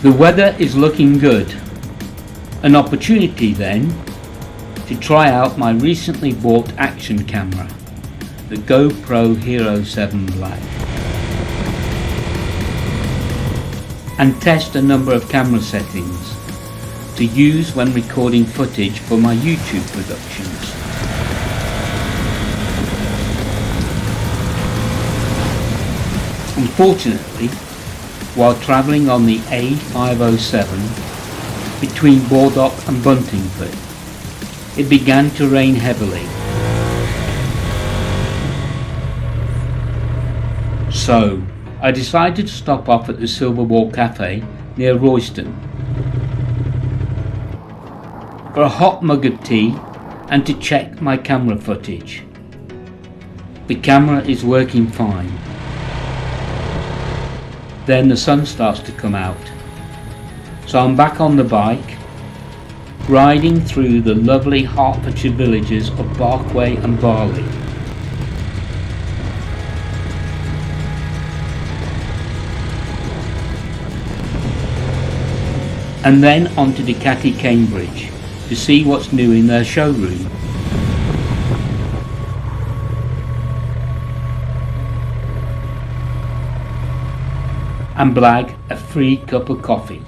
The weather is looking good. An opportunity then to try out my recently bought action camera, the GoPro Hero 7 Black, and test a number of camera settings to use when recording footage for my YouTube productions. Unfortunately, while travelling on the A507 between Baldock and Buntingford, it began to rain heavily. So I decided to stop off at the Silverball Cafe near Royston for a hot mug of tea and to check my camera footage. The camera is working fine. Then the sun starts to come out, so I'm back on the bike, riding through the lovely Hertfordshire villages of Barkway and Barley. And then on to Ducati Cambridge to see what's new in their showroom. And blag a free cup of coffee.